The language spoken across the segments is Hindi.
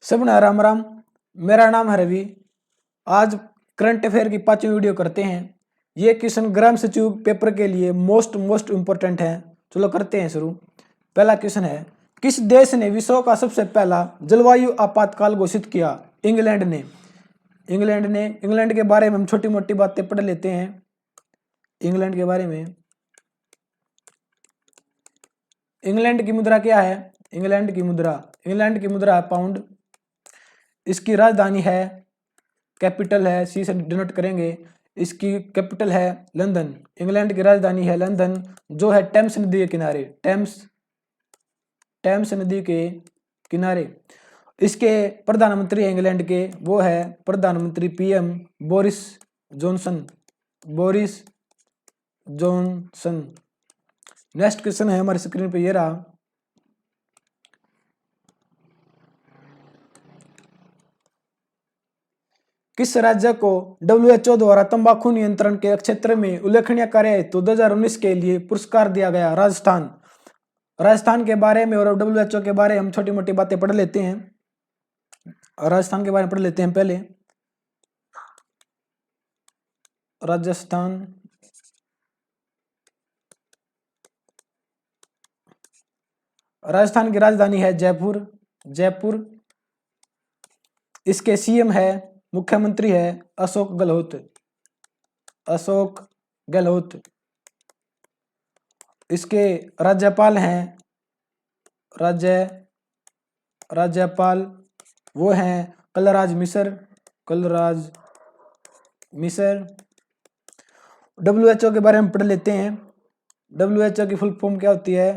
सबने राम राम। मेरा नाम है रवि। आज करंट अफेयर की 5वीं वीडियो करते हैं। ये क्वेश्चन ग्राम सचिव पेपर के लिए मोस्ट इम्पोर्टेंट है। चलो करते हैं शुरू। पहला क्वेश्चन है, किस देश ने विश्व का सबसे पहला जलवायु आपातकाल घोषित किया? इंग्लैंड ने। इंग्लैंड के बारे में हम छोटी मोटी बातें पढ़ लेते हैं। इंग्लैंड के बारे में, इंग्लैंड की मुद्रा क्या है? इंग्लैंड की मुद्रा है पाउंड। इसकी राजधानी है, कैपिटल है, सी से डिनोट करेंगे। इसकी कैपिटल है लंदन। इंग्लैंड की राजधानी है लंदन, जो है टेम्स नदी के किनारे। टेम्स नदी के किनारे। इसके प्रधानमंत्री इंग्लैंड के, वो है प्रधानमंत्री PM Boris Johnson. Next question है हमारी स्क्रीन पे, ये रहा। किस राज्य को WHO द्वारा तंबाकू नियंत्रण के क्षेत्र में उल्लेखनीय कार्य हेतु 2019 के लिए पुरस्कार दिया गया? राजस्थान के बारे में और WHO के बारे में हम छोटी मोटी बातें पढ़ लेते हैं। राजस्थान के बारे में पढ़ लेते हैं पहले। राजस्थान की राजधानी है जयपुर। इसके सीएम है, मुख्यमंत्री है अशोक गहलोत। इसके राज्यपाल हैं, राज्यपाल वो हैं कलराज मिश्र। WHO के बारे में पढ़ लेते हैं। WHO की फुल फॉर्म क्या होती है?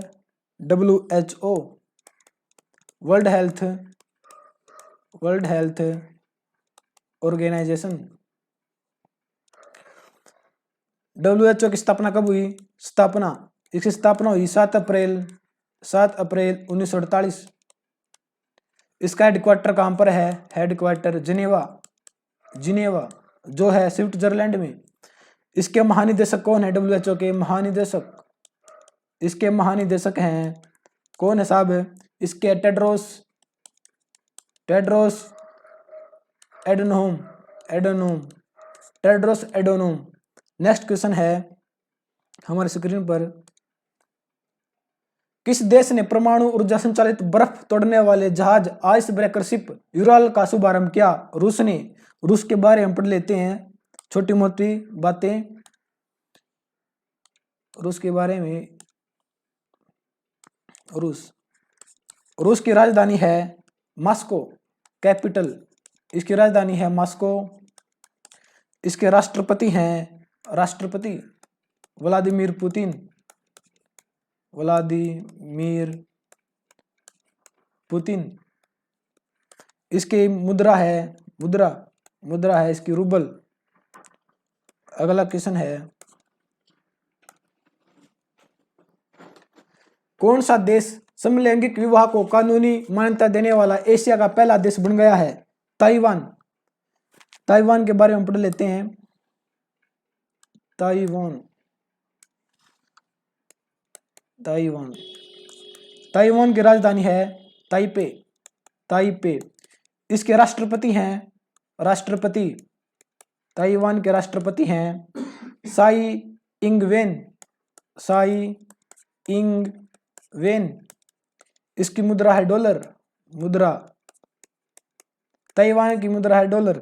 WHO World Health Organization. WHO की स्थापना कब हुई? इसकी स्थापना हुई 7 अप्रैल 1948। इसका हेडक्वार्टर कहाँ पर है? हेडक्वार्टर जिनेवा, जो है स्विट्जरलैंड में। इसके महानिदेशक कौन है? WHO के इसके महानिदेशक हैं, कौन है साहब? इसके टेड्रोस एडोनोम। नेक्स्ट क्वेश्चन है हमारे स्क्रीन पर, किस देश ने परमाणु ऊर्जा संचालित बर्फ तोड़ने वाले जहाज आइस ब्रेकर शिप यूराल का शुभारंभ किया? रूस के बारे में पढ़ लेते हैं छोटी मोटी बातें रूस के बारे में। रूस की राजधानी है मॉस्को, कैपिटल। इसकी राजधानी है मॉस्को। इसके राष्ट्रपति हैं व्लादिमीर पुतिन। इसकी मुद्रा है इसकी रूबल। अगला क्वेश्चन है, कौन सा देश समलैंगिक विवाह को कानूनी मान्यता देने वाला एशिया का पहला देश बन गया है? ताइवान के बारे में पढ़ लेते हैं। ताइवान की राजधानी है ताइपे। इसके ताइवान के राष्ट्रपति हैं साई इंगवेन। इसकी मुद्रा है डॉलर। ताइवान की मुद्रा है डॉलर।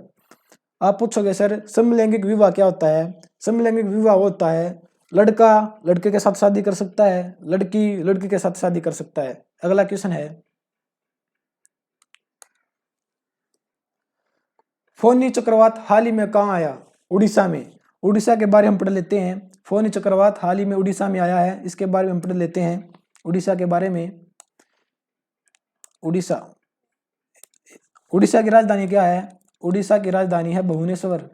आप पूछोगे सर समलैंगिक विवाह क्या होता है? समलैंगिक विवाह होता है लड़का लड़के के साथ शादी कर सकता है, लड़की लड़की के साथ शादी कर सकता है। अगला क्वेश्चन है, फोनी चक्रवात हाल ही में कहाँ आया? उड़ीसा में। उड़ीसा के बारे में पढ़ लेते हैं। फोनी चक्रवात हाल ही में उड़ीसा में आया है, इसके बारे में पढ़ लेते हैं। उड़ीसा के बारे में, उड़ीसा की राजधानी क्या है? उड़ीसा की राजधानी है भुवनेश्वर।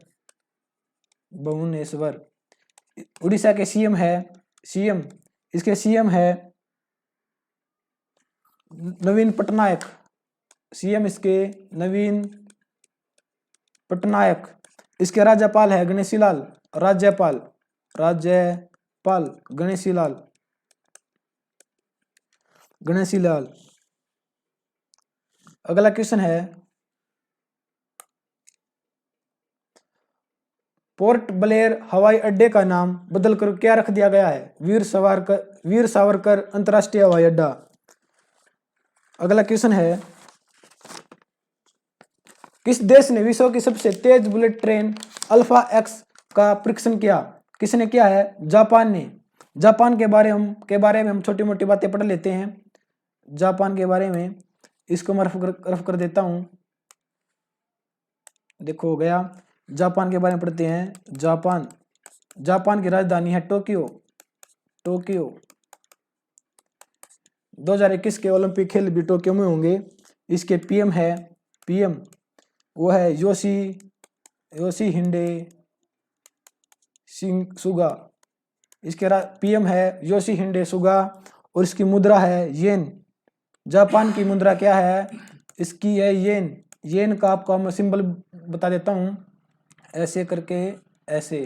उड़ीसा के सीएम इसके सीएम है नवीन पटनायक। इसके नवीन पटनायक। इसके राज्यपाल है गणेशीलाल। गणेशीलाल। अगला क्वेश्चन है पोर्ट ब्लेयर हवाई अड्डे का नाम बदलकर क्या रख दिया गया है? वीर सावरकर अंतर्राष्ट्रीय हवाई अड्डा। अगला क्वेश्चन है किस देश ने विश्व की सबसे तेज बुलेट ट्रेन अल्फा एक्स का परीक्षण किया? किसने किया है? जापान ने। जापान के बारे में हम छोटी मोटी बातें पढ़ लेते हैं। जापान के बारे में इसको मैं रफ कर देता हूं। देखो हो गया। जापान के बारे में पढ़ते हैं। जापान की राजधानी है टोक्यो। 2021 के ओलंपिक खेल भी टोक्यो में होंगे। इसके पीएम वो है योशी हिंडे सुगा। इसके पीएम है योशी हिंडे सुगा और इसकी मुद्रा है येन। जापान की मुद्रा क्या है? इसकी है येन का आपको मैं सिंबल बता देता हूं, ऐसे करके, ऐसे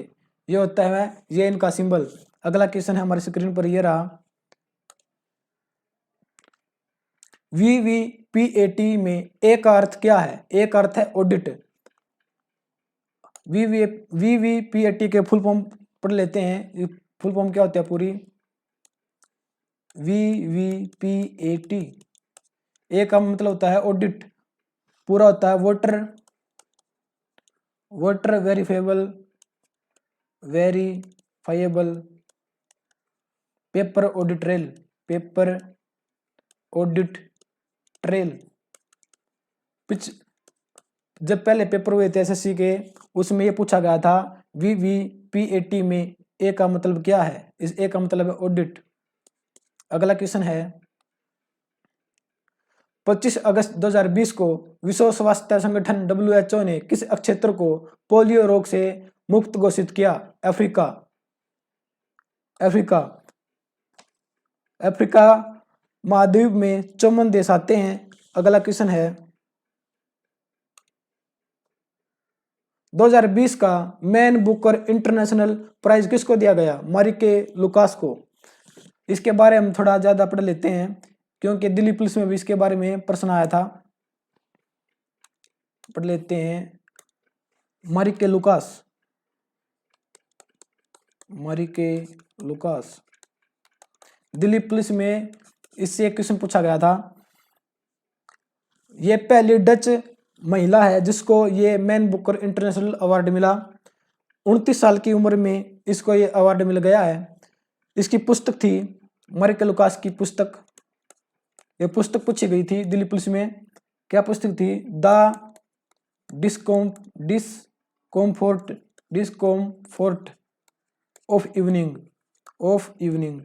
ये होता है येन का सिंबल। अगला क्वेश्चन है हमारी स्क्रीन पर ये रहा। वीवीपीएटी में ए का अर्थ क्या है? ए का अर्थ है ऑडिट। वीवीपीएटी के फुल फॉर्म पढ़ लेते हैं। फुल फॉर्म क्या होता है पूरी? वीवीपीएटी ए का मतलब होता है ऑडिट, पूरा होता है voter verifiable paper audit trail. जब पहले पेपर हुए थे एसएससी के, उसमें ये पूछा गया था वीवीपीएटी में ए का मतलब क्या है? इस ए का मतलब है ऑडिट। अगला क्वेश्चन है 25 अगस्त 2020 को विश्व स्वास्थ्य संगठन WHO ने किस क्षेत्र को पोलियो रोग से मुक्त घोषित किया? अफ्रीका महाद्वीप में 54 देश आते हैं। अगला क्वेश्चन है 2020 का मैन बुकर इंटरनेशनल प्राइज किसको दिया गया? मारिके लुकास को। इसके बारे में थोड़ा ज्यादा पढ़ लेते हैं क्योंकि दिल्ली पुलिस में भी इसके बारे में प्रश्न आया था। पढ़ लेते हैं। मारिके लुकास दिल्ली पुलिस में इससे एक क्वेश्चन पूछा गया था। ये पहली डच महिला है जिसको ये मैन बुकर इंटरनेशनल अवार्ड मिला। 29 साल की उम्र में इसको ये अवार्ड मिल गया है। इसकी पुस्तक थी मारिके लुकास की पुस्तक। ये पुस्तक पूछी गई थी दिल्ली पुलिस में। क्या पुस्तक थी? The discomfort of evening.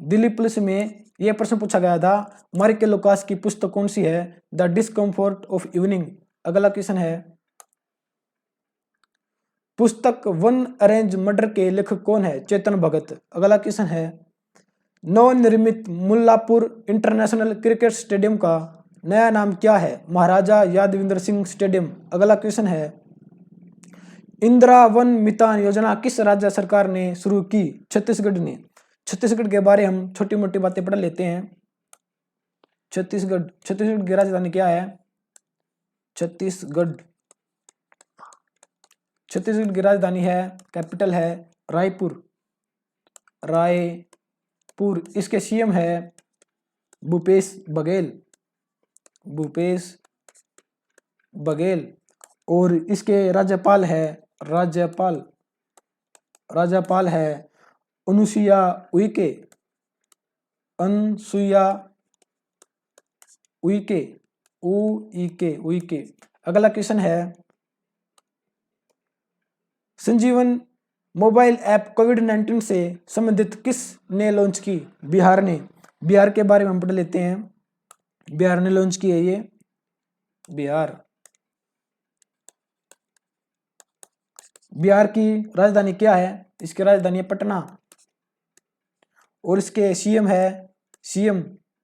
Delhi police में यह प्रश्न पूछा गया था मारिके लुकास की पुस्तक कौन सी है? The discomfort of evening. अगला क्वेश्चन है पुस्तक वन अरेंज मर्डर के लेखक कौन है? चेतन भगत। अगला क्वेश्चन है नवनिर्मित मुल्लापुर इंटरनेशनल क्रिकेट स्टेडियम का नया नाम क्या है? महाराजा यादविंद्र सिंह स्टेडियम। अगला क्वेश्चन है इंदिरा वन मितान योजना किस राज्य सरकार ने शुरू की? छत्तीसगढ़ ने। छत्तीसगढ़ के बारे हम छोटी मोटी बातें पढ़ लेते हैं। छत्तीसगढ़ की राजधानी क्या है? छत्तीसगढ़ की राजधानी है, कैपिटल है रायपुर। इसके सीएम है भूपेश बघेल और इसके राज्यपाल है अनुसुईया उइके। अगला क्वेश्चन है संजीवन मोबाइल ऐप कोविड-19 से संबंधित किस ने लॉन्च की? बिहार ने। बिहार के बारे में हम पढ़ लेते हैं। बिहार ने लॉन्च की है ये। बिहार की राजधानी क्या है? इसकी राजधानी है पटना और इसके सीएम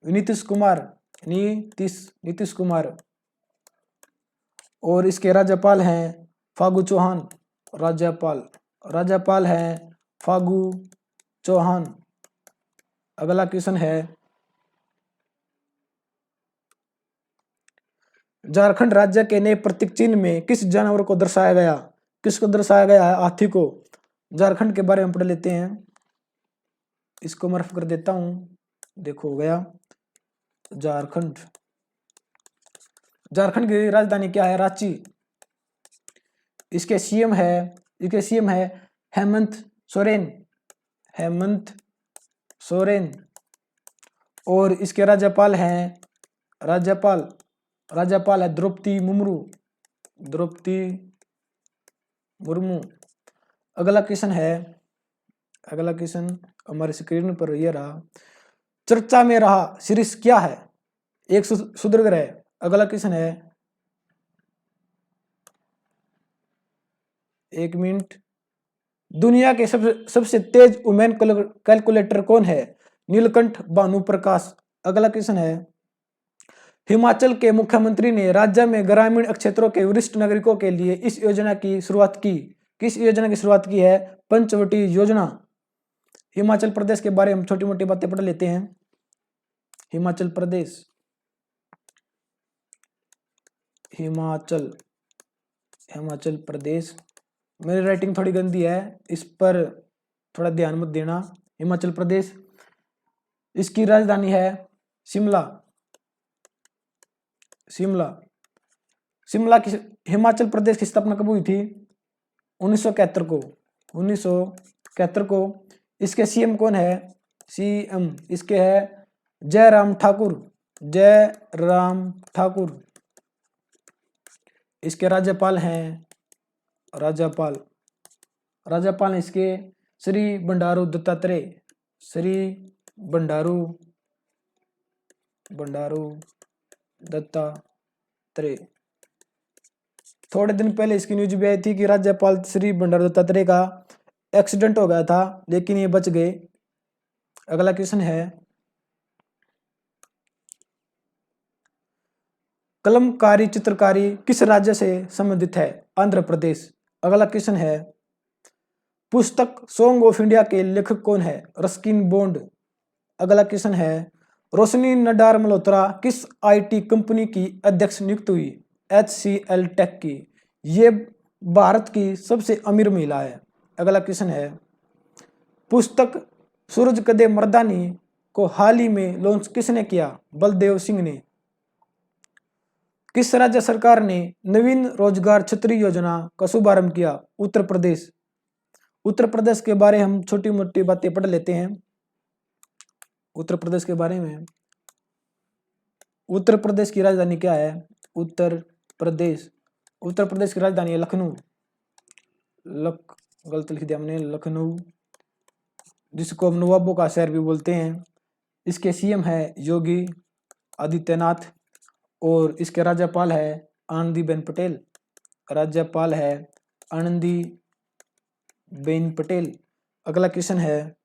नीतीश कुमार और इसके राज्यपाल हैं फागू चौहान। राज्यपाल हैं फागू चौहान। अगला क्वेश्चन है झारखंड राज्य के नए प्रतीक चिन्ह में किस जानवर को दर्शाया गया? किसको दर्शाया गया है? हाथी को। झारखंड के बारे में पढ़ लेते हैं। इसको मैं रफ कर देता हूं। देखो हो गया झारखंड। झारखंड की राजधानी क्या है? रांची। इसके सीएम है हेमंत सोरेन। हेमंत सोरेन। और इसके राज्यपाल है द्रौपदी मुर्मू। द्रौपदी मुर्मू। अगला क्वेश्चन हमारे स्क्रीन पर ये रहा। चर्चा में रहा शीर्ष क्या है? एक क्षुद्र ग्रह। अगला क्वेश्चन है, एक मिनट। दुनिया के सबसे तेज वुमेन कैलकुलेटर कौन है? नीलकंठ भानु प्रकाश। अगला क्वेश्चन है, हिमाचल के मुख्यमंत्री ने राज्य में ग्रामीण क्षेत्रों के वरिष्ठ नागरिकों के लिए इस योजना की शुरुआत की। किस योजना की शुरुआत की है? पंचवटी योजना। हिमाचल प्रदेश के बारे में छोटी मोटी बातें पढ़ लेते हैं। हिमाचल प्रदेश। मेरी राइटिंग थोड़ी गंदी है, इस पर थोड़ा ध्यान मत देना। हिमाचल प्रदेश, इसकी राजधानी है शिमला। शिमला की हिमाचल प्रदेश की स्थापना कब हुई थी? 1971 को। इसके सीएम कौन है? सीएम इसके है जयराम ठाकुर। इसके राज्यपाल इसके श्री बंडारू दत्तात्रेय। थोड़े दिन पहले इसकी न्यूज भी आई थी कि राज्यपाल श्री बंडारू दत्तात्रेय का एक्सीडेंट हो गया था, लेकिन ये बच गए। अगला क्वेश्चन है, कलमकारी चित्रकारी किस राज्य से संबंधित है? आंध्र प्रदेश। अगला क्वेश्चन है, पुस्तक सॉन्ग ऑफ इंडिया के लेखक कौन है? Ruskin bond. अगला क्वेश्चन है, रोशनी नडार मल्होत्रा किस आईटी कंपनी की अध्यक्ष नियुक्त हुई? HCL टेक की। ये भारत की सबसे अमीर महिला है। अगला क्वेश्चन है, पुस्तक सूरज कदे मर्दानी को हाल ही में लॉन्च किसने किया? बलदेव सिंह ने। किस राज्य सरकार ने नवीन रोजगार छतरी योजना का शुभारंभ किया? उत्तर प्रदेश। उत्तर प्रदेश के बारे में हम छोटी मोटी बातें पढ़ लेते हैं। उत्तर प्रदेश के बारे में, उत्तर प्रदेश की राजधानी क्या है? उत्तर प्रदेश की राजधानी है लखनऊ। गलत लिख दिया हमने, लखनऊ, जिसको हम नवाबों का शहर भी बोलते हैं। इसके सीएम है योगी आदित्यनाथ। और इसके राज्यपाल है आनंदीबेन पटेल। अगला क्वेश्चन है,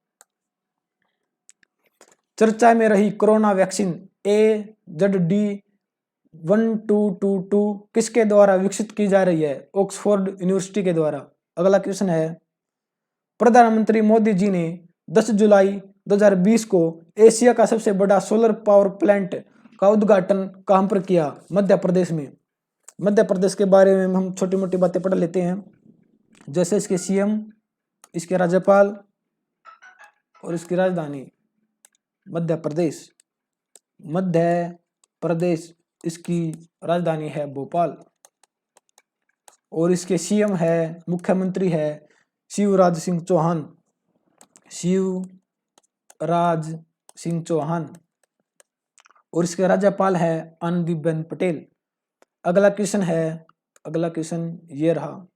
चर्चा में रही कोरोना वैक्सीन AZD1222 किसके द्वारा विकसित की जा रही है? ऑक्सफोर्ड यूनिवर्सिटी के द्वारा। अगला क्वेश्चन है, प्रधानमंत्री मोदी जी ने 10 जुलाई 2020 को एशिया का सबसे बड़ा सोलर पावर प्लांट का उद्घाटन कहां पर किया? मध्य प्रदेश में। मध्य प्रदेश के बारे में हम छोटी मोटी बातें पढ़ लेते हैं, जैसे इसके सीएम, इसके राज्यपाल और इसकी राजधानी। मध्य प्रदेश इसकी राजधानी है भोपाल। और इसके सीएम है, मुख्यमंत्री है शिवराज सिंह चौहान। और इसके राज्यपाल है आनंदीबेन पटेल। अगला क्वेश्चन ये रहा,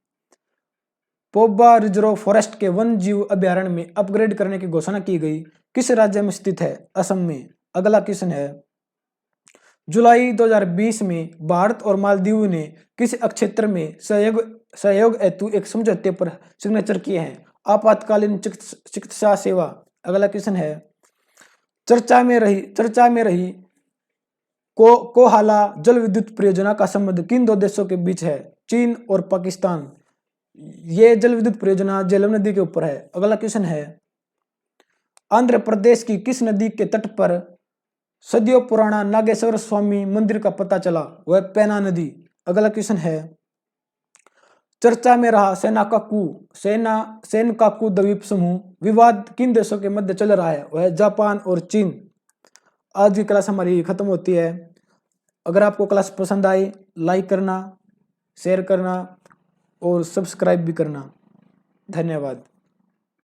पोब्बा रिजर्व फॉरेस्ट के वन जीव अभ्यारण्य में अपग्रेड करने की घोषणा की गई, किस राज्य में स्थित है? असम में। अगला क्वेश्चन है, जुलाई 2020 में भारत और मालदीव ने किस क्षेत्र में सहयोग हेतु एक समझौते पर सिग्नेचर किए हैं? आपातकालीन चिकित्सा सेवा। अगला क्वेश्चन है, चर्चा में रही कोहाला जल विद्युत परियोजना का संबंध किन दो देशों के बीच है? चीन और पाकिस्तान। ये जल विद्युत परियोजना झेलम नदी के ऊपर है। अगला क्वेश्चन है, आंध्र प्रदेश की किस नदी के तट पर सदियों पुराना नागेश्वर स्वामी मंदिर का पता चला, वह पैना नदी। अगला क्वेश्चन है, चर्चा में रहा सेनकाकू द्वीप समूह, विवाद किन देशों के मध्य चल रहा है, वह जापान और चीन। आज की क्लास हमारी खत्म होती है। अगर आपको क्लास पसंद आई, लाइक करना, शेयर करना और सब्सक्राइब भी करना। धन्यवाद।